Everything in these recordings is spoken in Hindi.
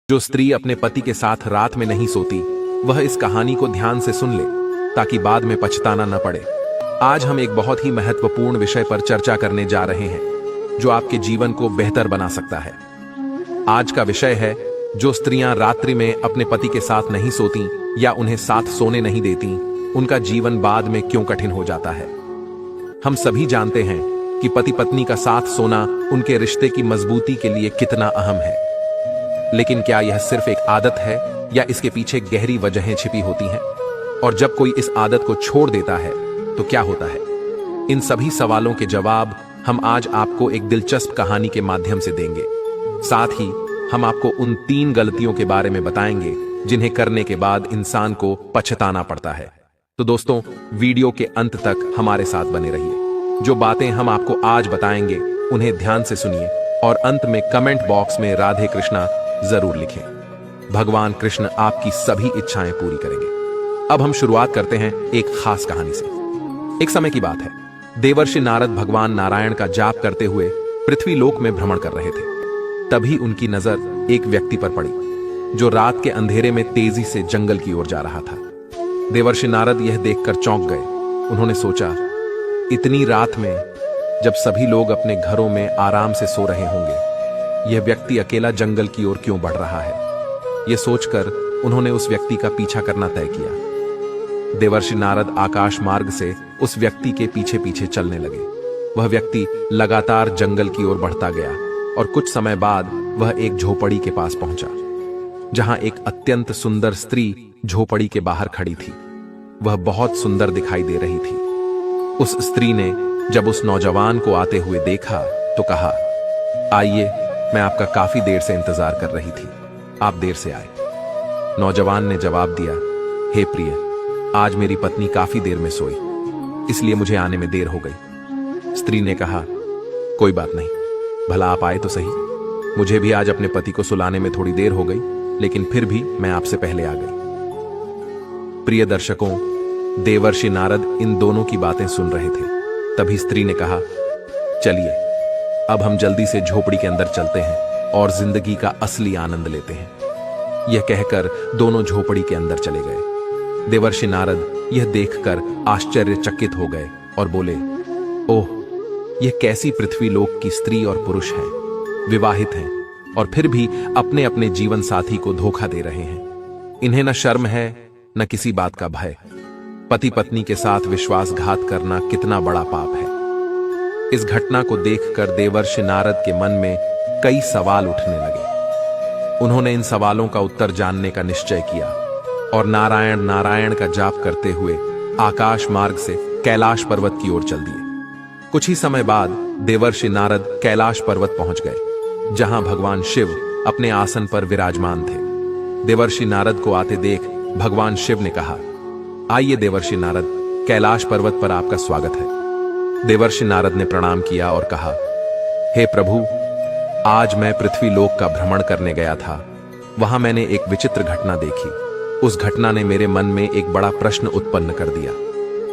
जो स्त्री अपने पति के साथ रात में नहीं सोती, वह इस कहानी को ध्यान से सुन ले ताकि बाद में पछताना न पड़े। आज हम एक बहुत ही महत्वपूर्ण विषय पर चर्चा करने जा रहे हैं जो आपके जीवन को बेहतर बना सकता है। आज का विषय है जो स्त्रियां रात्रि में अपने पति के साथ नहीं सोती या उन्हें साथ सोने नहीं देती, उनका जीवन बाद में क्यों कठिन हो जाता है। हम सभी जानते हैं कि पति पत्नी का साथ सोना उनके रिश्ते की मजबूती के लिए कितना अहम है, लेकिन क्या यह सिर्फ एक आदत है या इसके पीछे गहरी वजहें छिपी होती हैं? और जब कोई इस आदत को छोड़ देता है तो क्या होता है? इन सभी सवालों के जवाब हम आज आपको एक दिलचस्प कहानी के माध्यम से देंगे। साथ ही हम आपको उन 3 गलतियों के बारे में बताएंगे जिन्हें करने के बाद इंसान को पछताना पड़ता है। तो दोस्तों, वीडियो के अंत तक हमारे साथ बने रहिए। जो बातें हम आपको आज बताएंगे उन्हें ध्यान से सुनिए और अंत में कमेंट बॉक्स में राधे कृष्णा जरूर लिखें। भगवान कृष्ण आपकी सभी इच्छाएं पूरी करेंगे। अब हम शुरुआत करते हैं एक खास कहानी से। एक समय की बात है, देवर्षि नारद भगवान नारायण का जाप करते हुए पृथ्वी लोक में भ्रमण कर रहे थे। तभी उनकी नजर एक व्यक्ति पर पड़ी जो रात के अंधेरे में तेजी से जंगल की ओर जा रहा था। देवर्षि नारद यह देखकर चौंक गए। उन्होंने सोचा, इतनी रात में जब सभी लोग अपने घरों में आराम से सो रहे होंगे, यह व्यक्ति अकेला जंगल की ओर क्यों बढ़ रहा है? यह सोचकर उन्होंने उस व्यक्ति का पीछा करना तय किया। देवर्षि नारद आकाश मार्ग से उस व्यक्ति के पीछे पीछे चलने लगे। वह व्यक्ति लगातार जंगल की ओर बढ़ता गया और कुछ समय बाद वह एक झोपड़ी के पास पहुंचा, जहां एक अत्यंत सुंदर स्त्री झोपड़ी के बाहर खड़ी थी। वह बहुत सुंदर दिखाई दे रही थी। उस स्त्री ने जब उस नौजवान को आते हुए देखा तो कहा, आइए, मैं आपका काफी देर से इंतजार कर रही थी, आप देर से आए। नौजवान ने जवाब दिया, हे प्रिय, आज मेरी पत्नी काफी देर में सोई, इसलिए मुझे आने में देर हो गई। स्त्री ने कहा, कोई बात नहीं, भला आप आए तो सही। मुझे भी आज अपने पति को सुलाने में थोड़ी देर हो गई, लेकिन फिर भी मैं आपसे पहले आ गई। प्रिय दर्शकों, देवर्षि नारद इन दोनों की बातें सुन रहे थे। तभी स्त्री ने कहा, चलिए अब हम जल्दी से झोपड़ी के अंदर चलते हैं और जिंदगी का असली आनंद लेते हैं। यह कहकर दोनों झोपड़ी के अंदर चले गए। देवर्षि नारद यह देखकर आश्चर्यचकित हो गए और बोले, ओह, यह कैसी पृथ्वी लोक की स्त्री और पुरुष हैं, विवाहित हैं और फिर भी अपने अपने जीवन साथी को धोखा दे रहे हैं। इन्हें न शर्म है न किसी बात का भय। पति पत्नी के साथ विश्वासघात करना कितना बड़ा पाप है। इस घटना को देखकर देवर्षि नारद के मन में कई सवाल उठने लगे। उन्होंने इन सवालों का उत्तर जानने का निश्चय किया और नारायण नारायण का जाप करते हुए आकाश मार्ग से कैलाश पर्वत की ओर चल दिए। कुछ ही समय बाद देवर्षि नारद कैलाश पर्वत पहुंच गए, जहां भगवान शिव अपने आसन पर विराजमान थे। देवर्षि नारद को आते देख भगवान शिव ने कहा, आइए देवर्षि नारद, कैलाश पर्वत पर आपका स्वागत है। देवर्षि नारद ने प्रणाम किया और कहा, हे प्रभु, आज मैं पृथ्वी लोक का भ्रमण करने गया था। वहां मैंने एक विचित्र घटना देखी। उस घटना ने मेरे मन में एक बड़ा प्रश्न उत्पन्न कर दिया।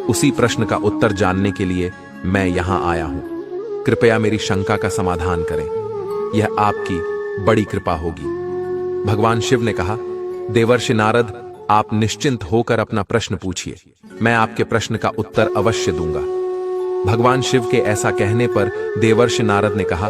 उसी प्रश्न का उत्तर जानने के लिए मैं यहां आया हूं। कृपया मेरी शंका का समाधान करें, यह आपकी बड़ी कृपा होगी। भगवान शिव ने कहा, देवर्षि नारद, आप निश्चिंत होकर अपना प्रश्न पूछिए, मैं आपके प्रश्न का उत्तर अवश्य दूंगा। भगवान शिव के ऐसा कहने पर देवर्षि नारद ने कहा,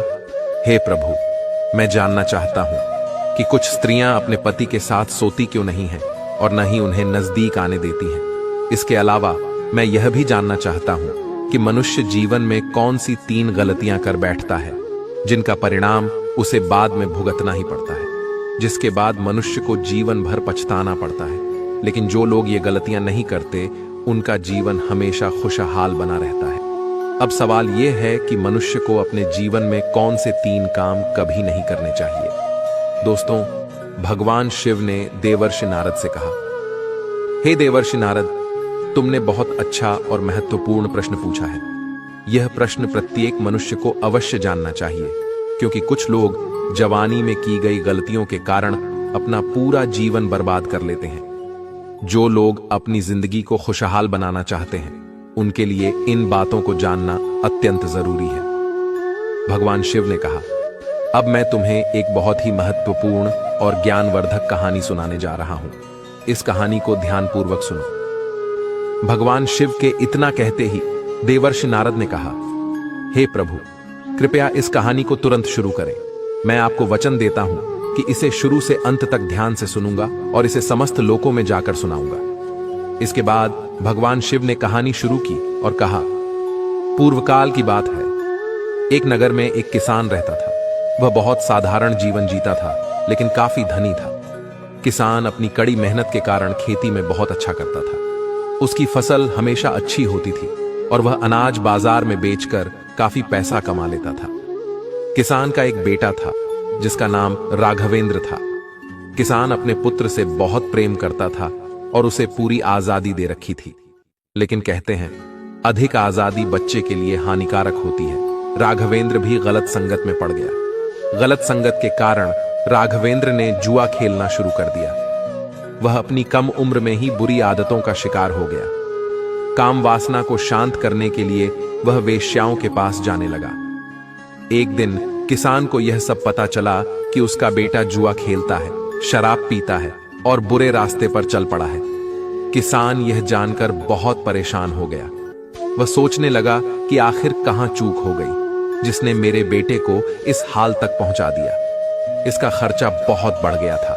हे प्रभु, मैं जानना चाहता हूं कि कुछ स्त्रियां अपने पति के साथ सोती क्यों नहीं हैं और न ही उन्हें नजदीक आने देती हैं। इसके अलावा मैं यह भी जानना चाहता हूं कि मनुष्य जीवन में कौन सी 3 गलतियां कर बैठता है जिनका परिणाम उसे बाद में भुगतना ही पड़ता है, जिसके बाद मनुष्य को जीवन भर पछताना पड़ता है। लेकिन जो लोग ये गलतियां नहीं करते, उनका जीवन हमेशा खुशहाल बना रहता है। अब सवाल यह है कि मनुष्य को अपने जीवन में कौन से 3 काम कभी नहीं करने चाहिए। दोस्तों, भगवान शिव ने देवर्षि नारद से कहा, हे देवर्षि नारद, तुमने बहुत अच्छा और महत्वपूर्ण प्रश्न पूछा है। यह प्रश्न प्रत्येक मनुष्य को अवश्य जानना चाहिए, क्योंकि कुछ लोग जवानी में की गई गलतियों के कारण अपना पूरा जीवन बर्बाद कर लेते हैं। जो लोग अपनी जिंदगी को खुशहाल बनाना चाहते हैं, उनके लिए इन बातों को जानना अत्यंत जरूरी है। भगवान शिव ने कहा, अब मैं तुम्हें एक बहुत ही महत्वपूर्ण और ज्ञानवर्धक कहानी सुनाने जा रहा हूं। इस कहानी को ध्यानपूर्वक सुनो। भगवान शिव के इतना कहते ही देवर्षि नारद ने कहा, हे प्रभु, कृपया इस कहानी को तुरंत शुरू करें। मैं आपको वचन देता हूं कि इसे शुरू से अंत तक ध्यान से सुनूंगा और इसे समस्त लोकों में जाकर सुनाऊंगा। इसके बाद भगवान शिव ने कहानी शुरू की और कहा, पूर्वकाल की बात है। एक नगर में एक किसान रहता था। वह बहुत साधारण जीवन जीता था, लेकिन काफी धनी था। किसान अपनी कड़ी मेहनत के कारण खेती में बहुत अच्छा करता था। उसकी फसल हमेशा अच्छी होती थी और वह अनाज बाजार में बेचकर काफी पैसा कमा लेता था। किसान का एक बेटा था जिसका नाम राघवेंद्र था। किसान अपने पुत्र से बहुत प्रेम करता था और उसे पूरी आजादी दे रखी थी। लेकिन कहते हैं, अधिक आजादी बच्चे के लिए हानिकारक होती है। राघवेंद्र भी गलत संगत में पड़ गया। गलत संगत के कारण राघवेंद्र ने जुआ खेलना शुरू कर दिया। वह अपनी कम उम्र में ही बुरी आदतों का शिकार हो गया। काम वासना को शांत करने के लिए वह वेश्याओं के पास जाने लगा। एक दिन किसान को यह सब पता चला कि उसका बेटा जुआ खेलता है, शराब पीता है और बुरे रास्ते पर चल पड़ा है। किसान यह जानकर बहुत परेशान हो गया। वह सोचने लगा कि आखिर कहां चूक हो गई जिसने मेरे बेटे को इस हाल तक पहुंचा दिया। इसका खर्चा बहुत बढ़ गया था।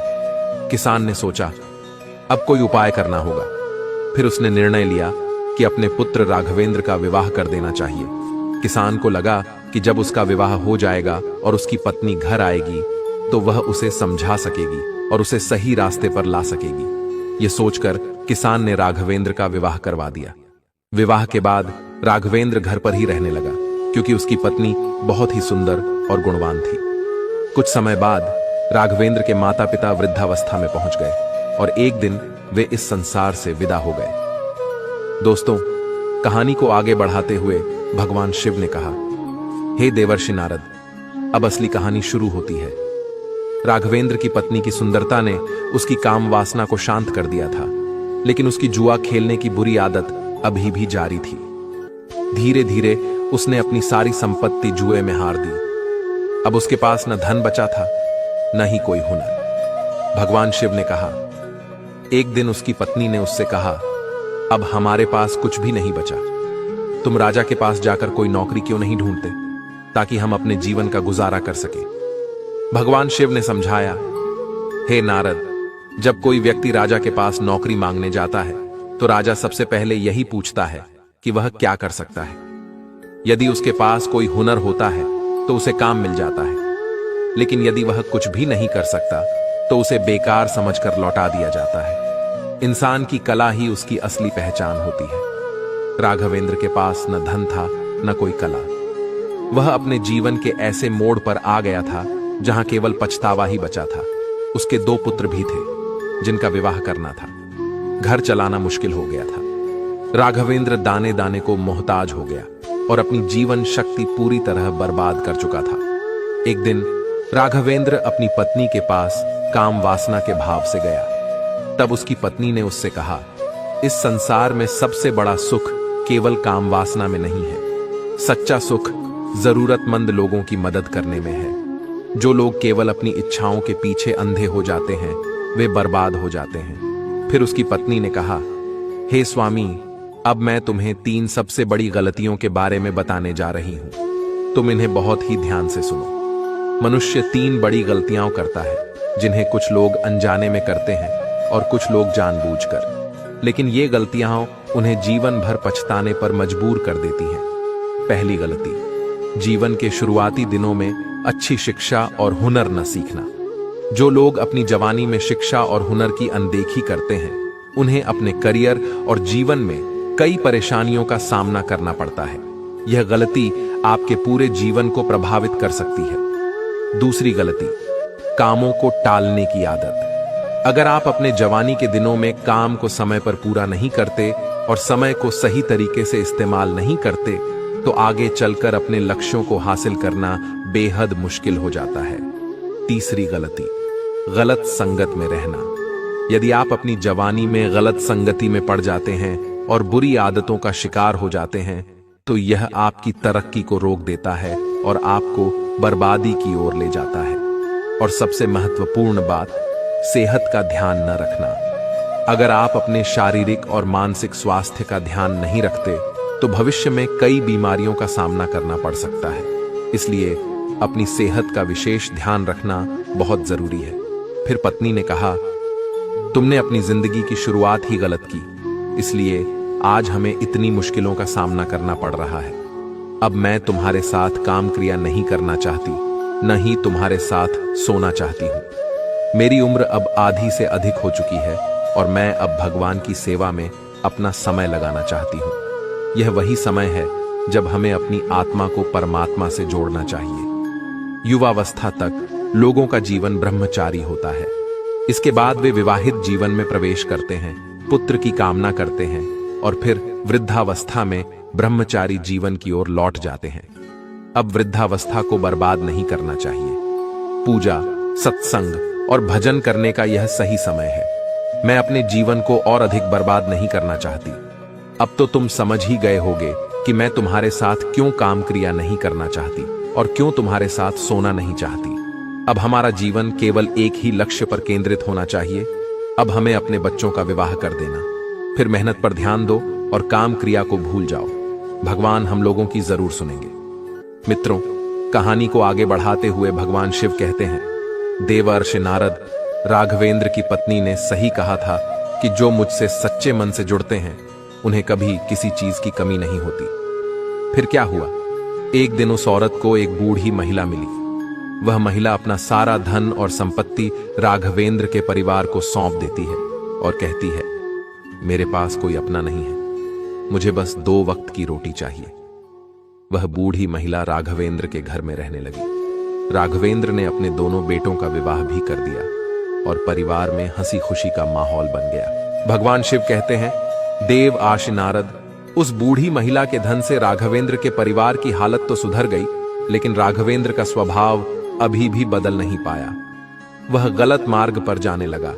किसान ने सोचा, अब कोई उपाय करना होगा। फिर उसने निर्णय लिया कि अपने पुत्र राघवेंद्र का विवाह कर देना चाहिए। किसान को लगा कि जब उसका विवाह हो जाएगा और उसकी पत्नी घर आएगी तो वह उसे समझा सकेगी और उसे सही रास्ते पर ला सकेगी। यह सोचकर किसान ने राघवेंद्र का विवाह करवा दिया। विवाह के बाद राघवेंद्र घर पर ही रहने लगा, क्योंकि उसकी पत्नी बहुत ही सुंदर और गुणवान थी। कुछ समय बाद राघवेंद्र के माता पिता वृद्धावस्था में पहुंच गए और एक दिन वे इस संसार से विदा हो गए। दोस्तों, कहानी को आगे बढ़ाते हुए भगवान शिव ने कहा, हे देवर्षि नारद, अब असली कहानी शुरू होती है। राघवेंद्र की पत्नी की सुंदरता ने उसकी काम वासना को शांत कर दिया था, लेकिन उसकी जुआ खेलने की बुरी आदत अभी भी जारी थी। धीरे धीरे उसने अपनी सारी संपत्ति जुए में हार दी। अब उसके पास न धन बचा था, न ही कोई हुनर। भगवान शिव ने कहा, एक दिन उसकी पत्नी ने उससे कहा, अब हमारे पास कुछ भी नहीं बचा। तुम राजा के पास जाकर कोई नौकरी क्यों नहीं ढूंढते, ताकि हम अपने जीवन का गुजारा कर सके। भगवान शिव ने समझाया, हे नारद, जब कोई व्यक्ति राजा के पास नौकरी मांगने जाता है तो राजा सबसे पहले यही पूछता है कि वह क्या कर सकता है। यदि उसके पास कोई हुनर होता है तो उसे काम मिल जाता है, लेकिन यदि वह कुछ भी नहीं कर सकता तो उसे बेकार समझकर लौटा दिया जाता है। इंसान की कला ही उसकी असली पहचान होती है। राघवेंद्र के पास न धन था न कोई कला। वह अपने जीवन के ऐसे मोड़ पर आ गया था जहां केवल पछतावा ही बचा था। उसके 2 पुत्र भी थे जिनका विवाह करना था। घर चलाना मुश्किल हो गया था। राघवेंद्र दाने दाने को मोहताज हो गया और अपनी जीवन शक्ति पूरी तरह बर्बाद कर चुका था। एक दिन राघवेंद्र अपनी पत्नी के पास काम वासना के भाव से गया। तब उसकी पत्नी ने उससे कहा, इस संसार में सबसे बड़ा सुख केवल काम वासना में नहीं है। सच्चा सुख जरूरतमंद लोगों की मदद करने में है। जो लोग केवल अपनी इच्छाओं के पीछे अंधे हो जाते हैं, वे बर्बाद हो जाते हैं। फिर उसकी पत्नी ने कहा, हे स्वामी, अब मैं तुम्हें 3 सबसे बड़ी गलतियों के बारे में बताने जा रही हूं। तुम इन्हें बहुत ही ध्यान से सुनो। मनुष्य 3 बड़ी गलतियां करता है, जिन्हें कुछ लोग अनजाने में करते हैं और कुछ लोग जानबूझकर। लेकिन ये गलतियां उन्हें जीवन भर पछताने पर मजबूर कर देती हैं। पहली गलती, जीवन के शुरुआती दिनों में अच्छी शिक्षा और हुनर न सीखना। जो लोग अपनी जवानी में शिक्षा और हुनर की अनदेखी करते हैं, उन्हें अपने करियर और जीवन में कई परेशानियों का सामना करना पड़ता है। यह गलती आपके पूरे जीवन को प्रभावित कर सकती है। दूसरी गलती, कामों को टालने की आदत। अगर आप अपने जवानी के दिनों में काम को समय पर पूरा नहीं करते और समय को सही तरीके से इस्तेमाल नहीं करते, तो आगे चलकर अपने लक्ष्यों को हासिल करना बेहद मुश्किल हो जाता है। तीसरी गलती, गलत संगत में रहना। यदि आप अपनी जवानी में गलत संगति में पड़ जाते हैं और बुरी आदतों का शिकार हो जाते हैं, तो यह आपकी तरक्की को रोक देता है और आपको बर्बादी की ओर ले जाता है। और सबसे महत्वपूर्ण बात, सेहत का ध्यान न रखना। अगर आप अपने शारीरिक और मानसिक स्वास्थ्य का ध्यान नहीं रखते तो भविष्य में कई बीमारियों का सामना करना पड़ सकता है। इसलिए अपनी सेहत का विशेष ध्यान रखना बहुत जरूरी है। फिर पत्नी ने कहा, तुमने अपनी जिंदगी की शुरुआत ही गलत की, इसलिए आज हमें इतनी मुश्किलों का सामना करना पड़ रहा है। अब मैं तुम्हारे साथ काम क्रिया नहीं करना चाहती, न ही तुम्हारे साथ सोना चाहती हूं। मेरी उम्र अब आधी से अधिक हो चुकी है और मैं अब भगवान की सेवा में अपना समय लगाना चाहती हूं। यह वही समय है जब हमें अपनी आत्मा को परमात्मा से जोड़ना चाहिए। युवावस्था तक लोगों का जीवन ब्रह्मचारी होता है। इसके बाद वे विवाहित जीवन में प्रवेश करते हैं, पुत्र की कामना करते हैं और फिर वृद्धावस्था में ब्रह्मचारी जीवन की ओर लौट जाते हैं। अब वृद्धावस्था को बर्बाद नहीं करना चाहिए। पूजा, सत्संग और भजन करने का यह सही समय है। मैं अपने जीवन को और अधिक बर्बाद नहीं करना चाहती। अब तो तुम समझ ही गए होगे कि मैं तुम्हारे साथ क्यों काम क्रिया नहीं करना चाहती और क्यों तुम्हारे साथ सोना नहीं चाहती। अब हमारा जीवन केवल एक ही लक्ष्य पर केंद्रित होना चाहिए। अब हमें अपने बच्चों का विवाह कर देना, फिर मेहनत पर ध्यान दो और काम क्रिया को भूल जाओ। भगवान हम लोगों की जरूर सुनेंगे। मित्रों, कहानी को आगे बढ़ाते हुए भगवान शिव कहते हैं, देवर्षि नारद, राघवेंद्र की पत्नी ने सही कहा था कि जो मुझसे सच्चे मन से जुड़ते हैं उन्हें कभी किसी चीज की कमी नहीं होती। फिर क्या हुआ? एक दिन उस औरत को एक बूढ़ी महिला मिली। वह महिला अपना सारा धन और संपत्ति राघवेंद्र के परिवार को सौंप देती है और कहती है, मेरे पास कोई अपना नहीं है, मुझे बस 2 वक्त की रोटी चाहिए। वह बूढ़ी महिला राघवेंद्र के घर में रहने लगी। राघवेंद्र ने अपने दोनों बेटों का विवाह भी कर दिया और परिवार में हंसी खुशी का माहौल बन गया। भगवान शिव कहते हैं, देव आशि नारद, उस बूढ़ी महिला के धन से राघवेंद्र के परिवार की हालत तो सुधर गई, लेकिन राघवेंद्र का स्वभाव अभी भी बदल नहीं पाया। वह गलत मार्ग पर जाने लगा।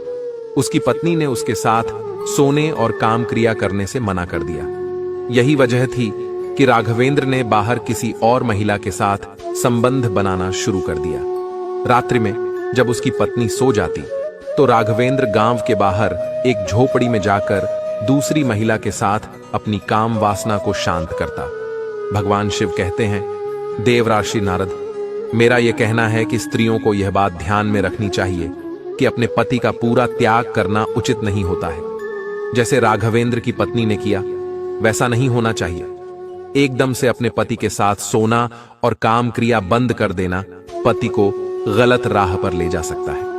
उसकी पत्नी ने उसके साथ सोने और काम क्रिया करने से मना कर दिया। यही वजह थी कि राघवेंद्र ने बाहर किसी और महिला के साथ संबंध बनाना शुरू कर दिया। रात्रि में जब उसकी पत्नी सो जाती तो राघवेंद्र गांव के बाहर एक झोपड़ी में जाकर दूसरी महिला के साथ अपनी काम वासना को शांत करता। भगवान शिव कहते हैं, देवराशि नारद, मेरा यह कहना है कि स्त्रियों को यह बात ध्यान में रखनी चाहिए कि अपने पति का पूरा त्याग करना उचित नहीं होता है। जैसे राघवेंद्र की पत्नी ने किया, वैसा नहीं होना चाहिए। एकदम से अपने पति के साथ सोना और काम क्रिया बंद कर देना पति को गलत राह पर ले जा सकता है।